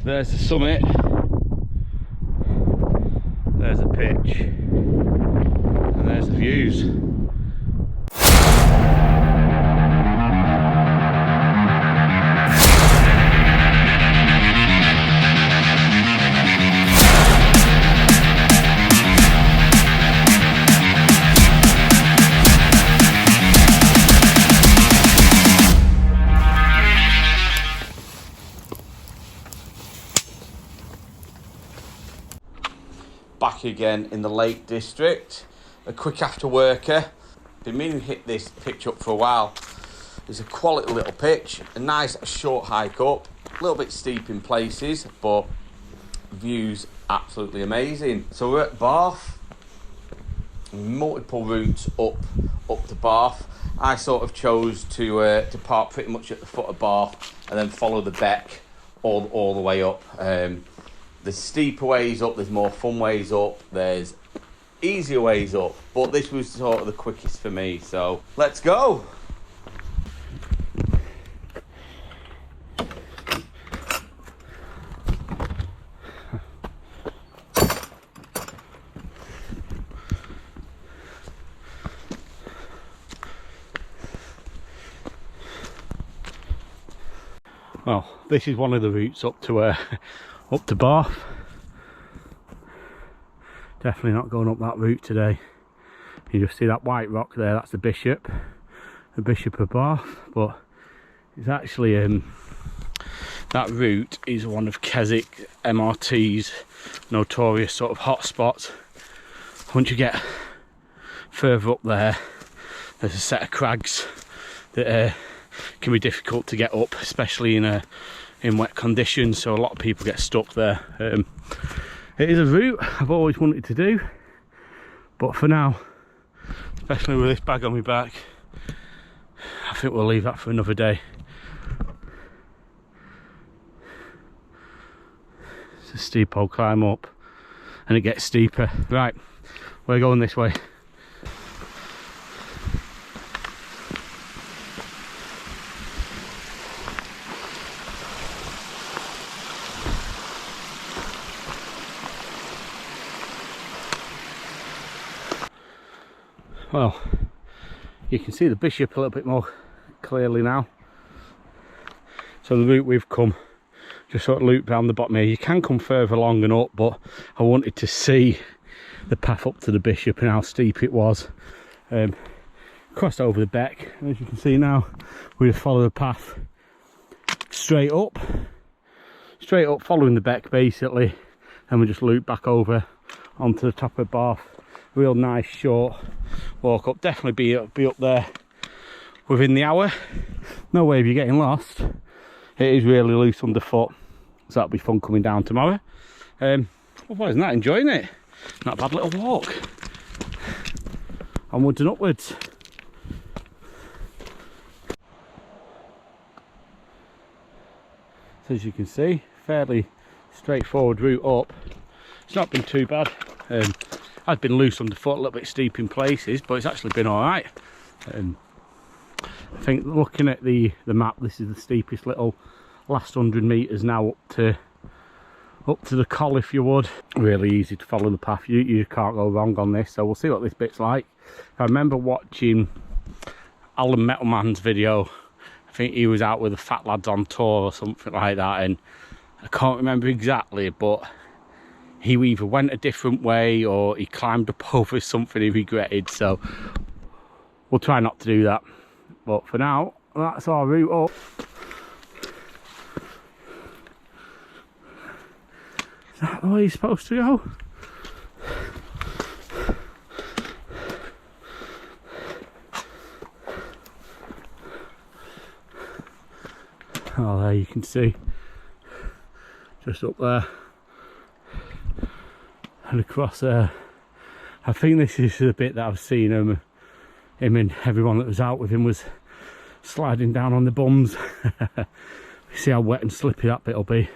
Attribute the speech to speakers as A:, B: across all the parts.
A: There's the summit, there's the pitch, and there's the views. Back again in the Lake District, a quick after worker. Been meaning to hit this pitch up for a while. It's a quality little pitch, a nice short hike up, a little bit steep in places, but views absolutely amazing. So we're at Barf, multiple routes up to Barf. I sort of chose to park pretty much at the foot of Barf and then follow the beck all the way up. There's steeper ways up, there's more fun ways up, there's easier ways up, but this was sort of the quickest for me, so let's go! Well, this is one of the routes up to Barf. Definitely not going up that route today. You just see that white rock there, that's the Bishop of Barf, but it's actually that route is one of Keswick MRT's notorious sort of hot spots. Once you get further up there, there's a set of crags that can be difficult to get up, especially in wet conditions, so a lot of people get stuck there. It is a route I've always wanted to do, but for now, especially with this bag on my back, I think we'll leave that for another day. It's a steep old climb up, and it gets steeper. Right, we're going this way. Well, you can see the Bishop a little bit more clearly now. So the route we've come, just sort of loop around the bottom here. You can come further along and up, but I wanted to see the path up to the Bishop and how steep it was. Crossed over the beck, and as you can see now, we just follow the path straight up following the beck basically, and we just loop back over onto the top of Barf. Real nice short walk up, definitely be up there within the hour. No way of you getting lost. It is really loose underfoot, so that'll be fun coming down tomorrow. Otherwise than that, enjoying it. Not a bad little walk. Onwards and upwards. So as you can see, fairly straightforward route up. It's not been too bad. I've been loose underfoot, a little bit steep in places, but it's actually been alright. I think looking at the map, this is the steepest little last 100 metres now up to the Col, if you would. Really easy to follow the path, you can't go wrong on this, so we'll see what this bit's like. I remember watching Alan Metalman's video. I think he was out with the Fat Lads on tour or something like that, and I can't remember exactly, but he either went a different way or he climbed up over something he regretted, so we'll try not to do that. But for now, that's our route up. Is that the way you're supposed to go? Oh, there you can see, just up there. And across there, I think this is the bit that I've seen him and everyone that was out with him was sliding down on the bums. See how wet and slippy that bit will be.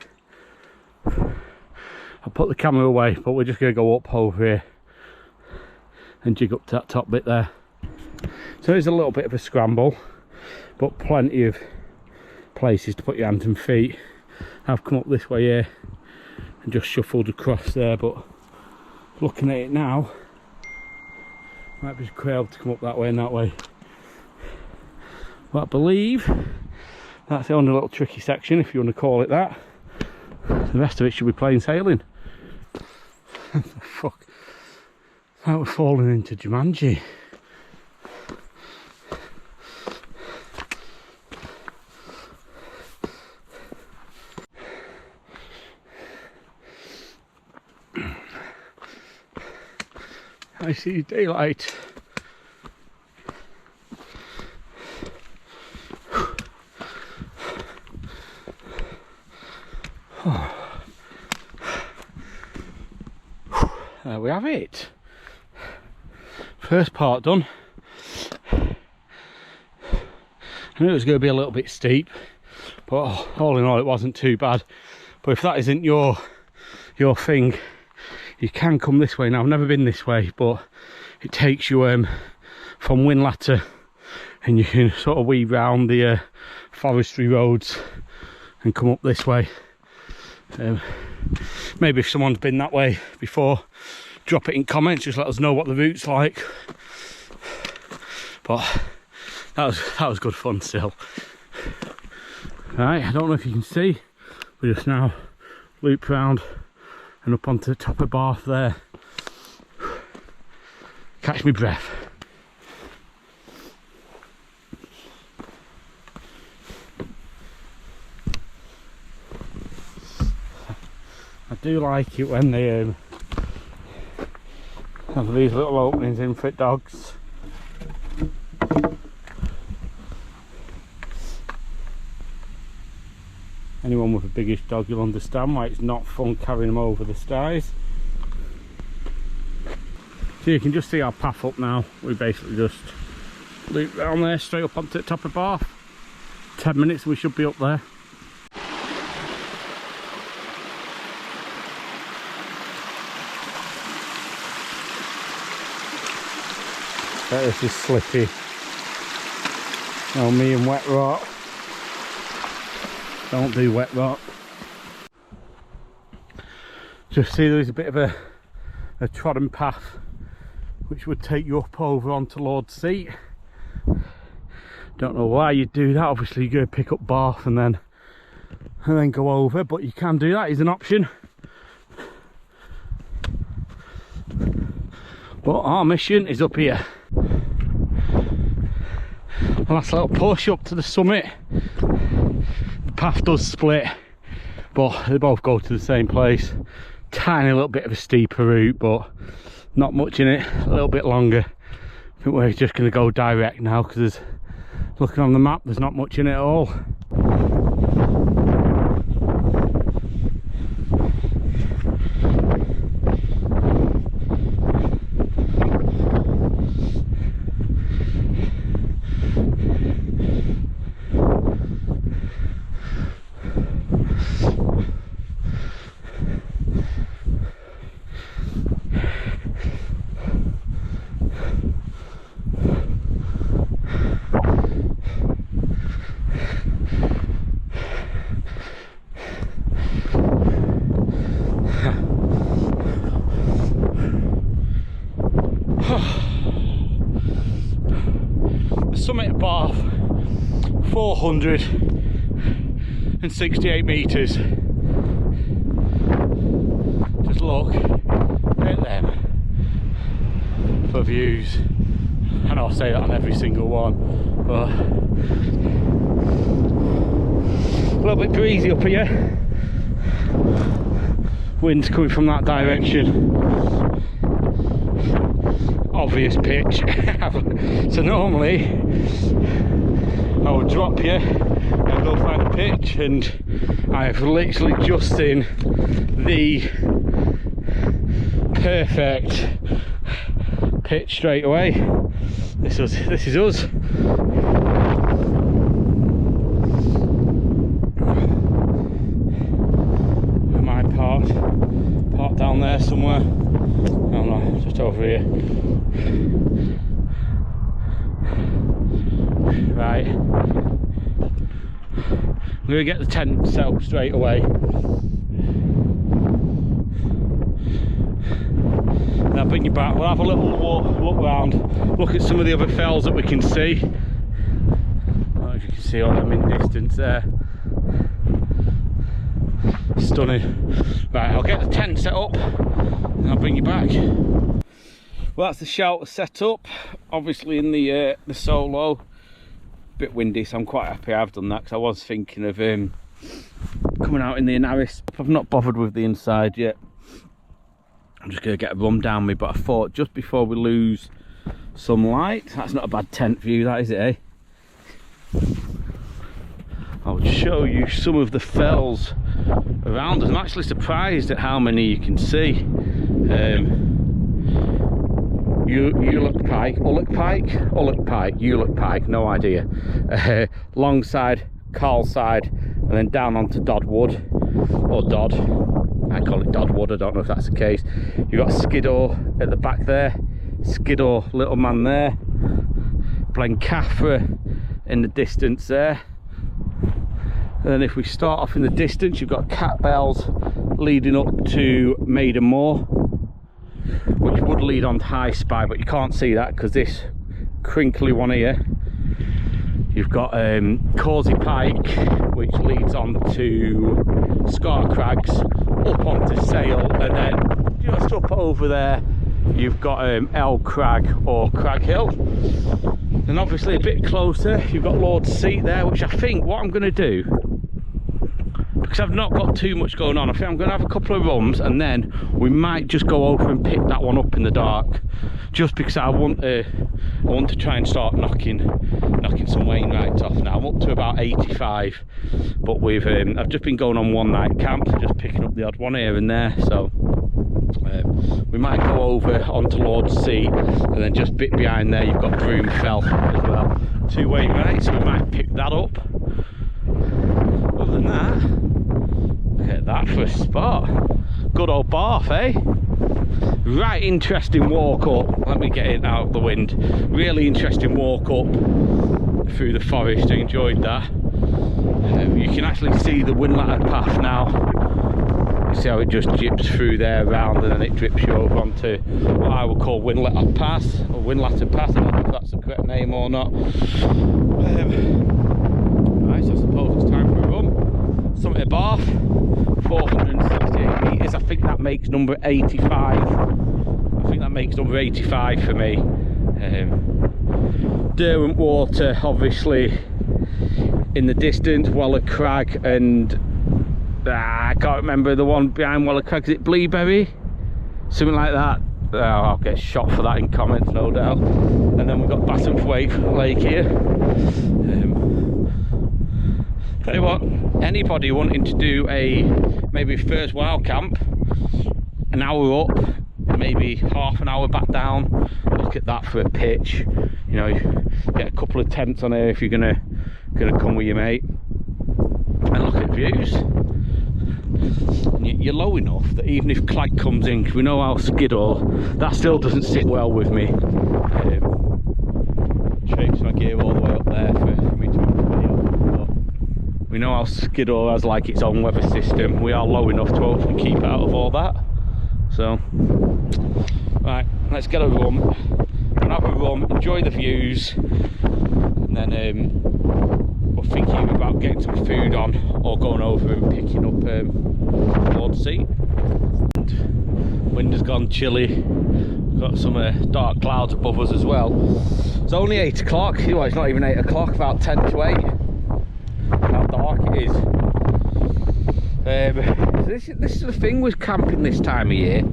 A: I'll put the camera away, but we're just going to go up over here and jig up to that top bit there. So it's a little bit of a scramble, but plenty of places to put your hands and feet. I've come up this way here and just shuffled across there, but looking at it now, might be able to come up that way and that way. But I believe that's the only little tricky section, if you want to call it that. The rest of it should be plain sailing. Fuck. Like we're falling into Jumanji. I see daylight. There we have it. First part done. I knew it was going to be a little bit steep, but all in all it wasn't too bad. But if that isn't your thing, you can come this way. Now I've never been this way, but it takes you from Winlatter, and you can sort of weave round the forestry roads and come up this way. Maybe if someone's been that way before, drop it in comments, just let us know what the route's like. But that was good fun still. Right, I don't know if you can see, we just now loop round and up onto the top of Barf there. Catch me breath. I do like it when they have these little openings in for dogs. Anyone with a biggish dog, you'll understand why it's not fun carrying them over the styes. So you can just see our path up now. We basically just loop down there straight up onto the top of Barf. 10 minutes and we should be up there. This is slippy. Oh, me and wet rock. Don't do wet rock. Just see there's a bit of a trodden path which would take you up over onto Lord's Seat. Don't know why you'd do that. Obviously you're going to pick up Barf and then go over, but you can do that, is an option. But our mission is up here. Last little push up to the summit. The path does split, but they both go to the same place. Tiny little bit of a steeper route, but not much in it. A little bit longer. I think we're just going to go direct now because looking on the map, there's not much in it at all. Summit of Barf, 468 metres. Just look at them for views. And I'll say that on every single one, but a little bit breezy up here. Wind's coming from that direction. Obvious pitch. So normally I would drop here and go find a pitch, and I've literally just seen the perfect pitch straight away. This is us. My part down there somewhere. I don't know, just over here. Right, I'm going to get the tent set up straight away. And I'll bring you back. We'll have a little look around, look at some of the other fells that we can see. I don't know if you can see all them in distance there. Stunning. Right, I'll get the tent set up and I'll bring you back. Well, that's the shelter set up, obviously in the solo. Bit windy, so I'm quite happy I've done that, because I was thinking of coming out in the Inaris. I've not bothered with the inside yet. I'm just going to get a run down me, but I thought just before we lose some light, that's not a bad tent view, that is it, eh? I'll show you some of the fells around us. I'm actually surprised at how many you can see. Ullock Pike, no idea. Longside, Carlside, and then down onto Dodwood, or Dodd. I call it Dodwood, I don't know if that's the case. You've got Skiddaw at the back there, Skiddaw, little man there, Blencathra in the distance there. And then if we start off in the distance, you've got Cat Bells leading up to Maiden Moor, which would lead on to High Spy, but you can't see that because this crinkly one here. You've got Causey Pike, which leads on to Scar Crags, up onto Sale, and then just up over there you've got El Crag or Crag Hill. And obviously a bit closer you've got Lord's Seat there, which I think what I'm going to do, because I've not got too much going on, I think I'm going to have a couple of runs and then we might just go over and pick that one up in the dark, just because I want to try and start knocking some Wainwrights off now. I'm up to about 85, but we've I've just been going on one night camp, so just picking up the odd one here and there, so we might go over onto Lord's Seat, and then just a bit behind there you've got Broom Fell as well, 2 Wainwrights, so we might pick that up. Other than that, look at that for a spot. Good old Barf, eh? Right interesting walk up. Let me get it out of the wind. Really interesting walk up through the forest. I enjoyed that. You can actually see the Windlatter path now. You see how it just jips through there around, and then it drips you over onto what I would call Windlatter Pass, or Windlatter Path. I don't know if that's the correct name or not. Right, so I suppose it's time for a run. Summit of Barf, 468 metres. I think that makes number 85. I think that makes number 85 for me. Derwent Water, obviously, in the distance. Waller Crag and I can't remember the one behind Waller Crag. Is it Bleaberry? Something like that. Oh, I'll get shot for that in comments, no doubt. And then we've got Bassenthwaite Lake here. Tell you what, anybody wanting to do maybe first wild camp, an hour up, maybe half an hour back down, look at that for a pitch. You know, get a couple of tents on here if you're gonna come with your mate, and look at views. You're low enough that even if Clag comes in, because we know how Skiddaw, that still doesn't sit well with me. Traipse my gear all the way up there for me to video. But we know how Skiddaw has like its own weather system. We are low enough to hopefully keep out of all that. So, right, let's get a run. We'll have a run, enjoy the views, and then we're thinking about getting some food on or going over and picking up Lord's Seat. Wind has gone chilly. We've got some dark clouds above us as well. It's only 8 o'clock. Well, it's not even 8 o'clock, about 10 to 8. How dark it is. This is the thing with camping this time of year.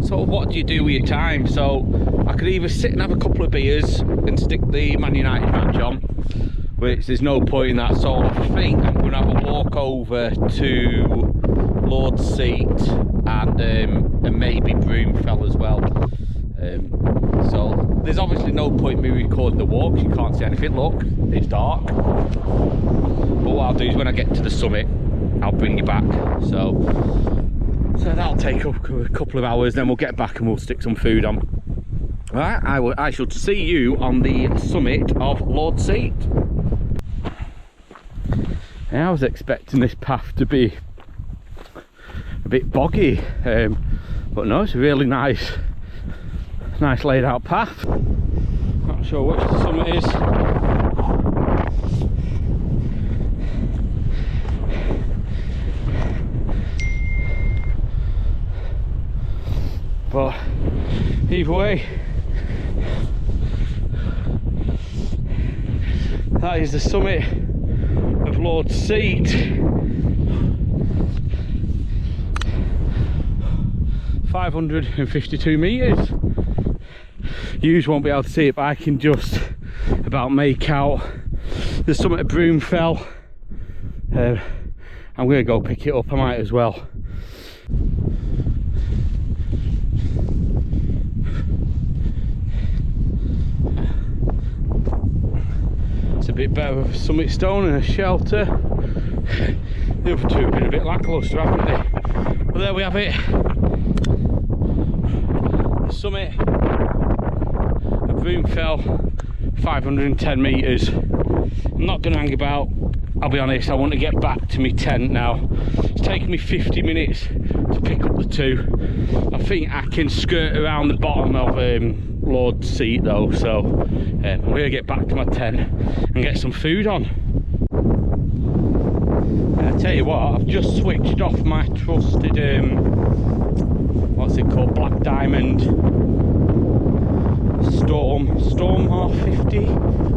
A: So what do you do with your time? So I could either sit and have a couple of beers and stick the Man United match on, which there's no point in that sort of thing. I'm going to have a walk over to Lord's Seat and maybe Broom Fell as well. So there's obviously no point in me recording the walks. You can't see anything. Look, it's dark. But what I'll do is when I get to the summit, I'll bring you back. So that'll take up a couple of hours, then we'll get back and we'll stick some food on. Right, I shall see you on the summit of Lord's Seat. I was expecting this path to be a bit boggy, but no, it's a really nice laid out path. Not sure which the summit is. But either way, that is the summit of Lord's Seat. 552 metres. You won't be able to see it, but I can just about make out the summit of Broom fell. I'm going to go pick it up, I might as well. It's a bit better with a summit stone and a shelter. The other two have been a bit lacklustre, haven't they? But there we have it. The summit of Broom fell, 510 metres. I'm not going to hang about, I'll be honest. I want to get back to my tent now. It's taken me 50 minutes to pick up the two. I think I can skirt around the bottom of Lord's Seat though, so I'm going to get back to my tent and get some food on. And I tell you what, I've just switched off my trusted what's it called, Black Diamond Storm R50,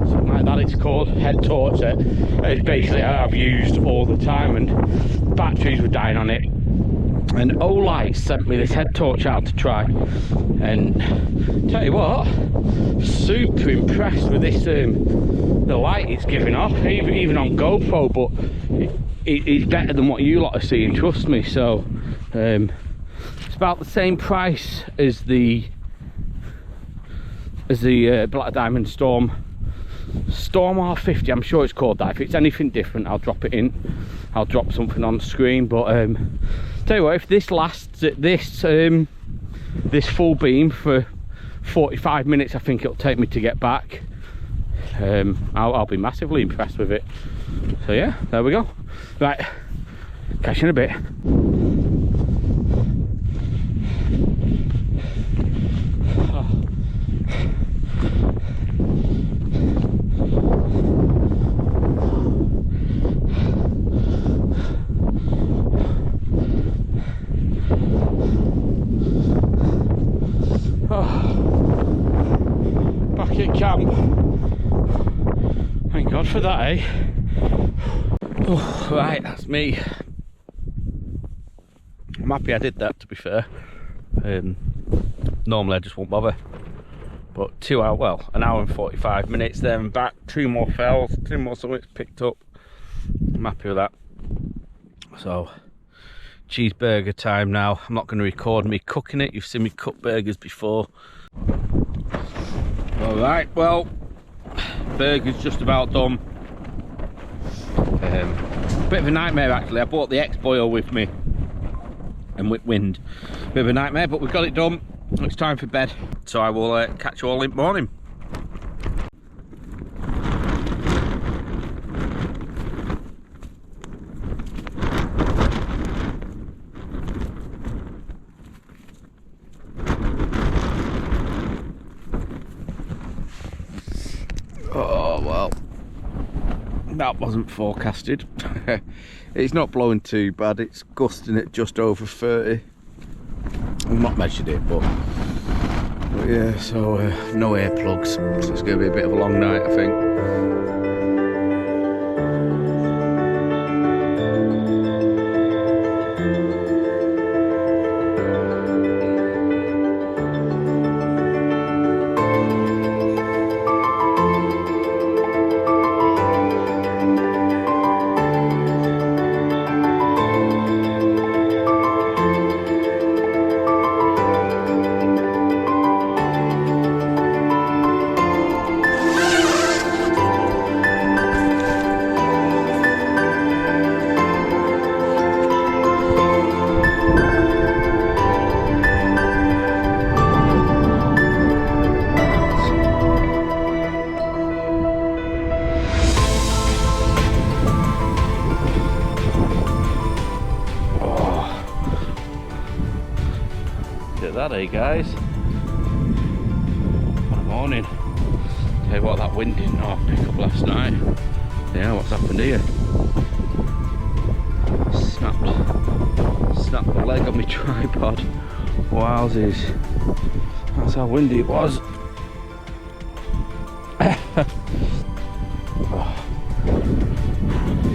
A: something like that it's called, head torch. It's basically I've used all the time, and batteries were dying on it, and Olight sent me this head torch out to try, and tell you what, super impressed with this, the light it's giving off, even on GoPro, but it's better than what you lot are seeing, trust me. So it's about the same price as the Black Diamond Storm R50, I'm sure it's called that. If it's anything different, I'll drop it in. I'll drop something on the screen. But tell you what, if this lasts at this full beam for 45 minutes, I think it'll take me to get back. I'll be massively impressed with it. So yeah, there we go. Right, catch you in a bit. Back at camp. Thank God for that, eh? Oh, right, that's me. I'm happy I did that, to be fair. Normally I just won't bother. But 2 hours, well, an hour and 45 minutes there and back. 2 more fells, 2 more summits picked up. I'm happy with that. So, cheeseburger time now. I'm not going to record me cooking it. You've seen me cook burgers before. Alright, well, burger's just about done. Bit of a nightmare actually. I bought the X-Boil with me and with wind. Bit of a nightmare, but we've got it done. It's time for bed, so I will catch you all in the morning. Oh well, that wasn't forecasted. It's not blowing too bad. It's gusting at just over 30. I've not measured it, but yeah, so no earplugs, so it's going to be a bit of a long night, I think. at that, eh guys? What a morning. Tell you what, that wind did not pick up last night. Yeah, what's happened here? Snapped the leg on my tripod. Wowsies. That's how windy it was.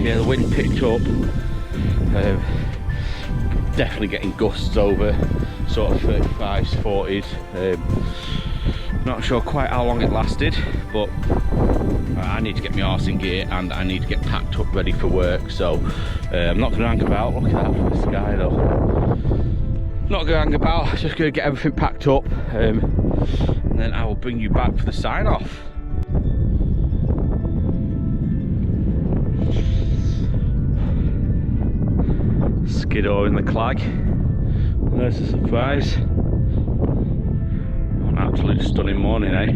A: Yeah, the wind picked up. Definitely getting gusts over sort of 35s, 40s. Not sure quite how long it lasted, but I need to get my arse in gear and I need to get packed up ready for work. So I'm not going to hang about. Look at that for the sky though. Not going to hang about, just going to get everything packed up, and then I will bring you back for the sign off. Skiddaw in the clag. There's a surprise. An absolute stunning morning, eh?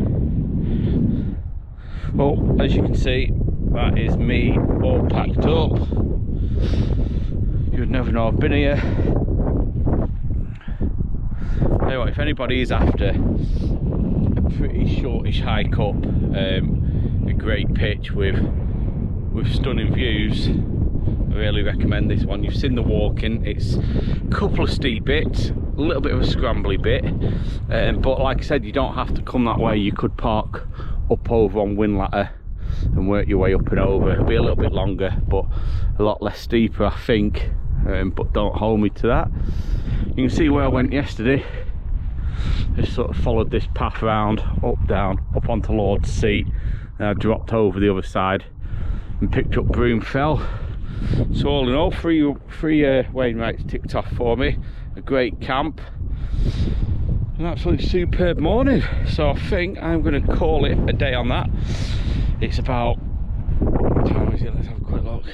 A: Well, as you can see, that is me all packed up. You'd never know I've been here. Tell you what, if anybody is after a pretty shortish hike up, a great pitch with stunning views, I really recommend this one. You've seen the walking, it's a couple of steep bits, a little bit of a scrambly bit, but like I said, you don't have to come that way. You could park up over on Windlatter and work your way up and over. It'll be a little bit longer, but a lot less steeper, I think, but don't hold me to that. You can see where I went yesterday. Just sort of followed this path round, up, down, up onto Lord's Seat, and I dropped over the other side and picked up Broom Fell. So all in all, three Wainwrights ticked off for me. A great camp, an absolutely superb morning. So I think I'm going to call it a day on that. It's about, what time is it? Let's have a quick look.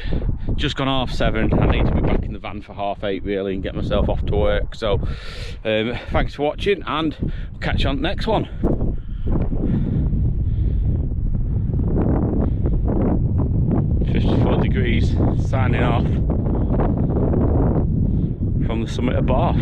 A: Just gone 7:30. I need to be back in the van for 8:30 really and get myself off to work. So thanks for watching, and we'll catch you on the next one. 54 degrees, signing off from the summit of Barf.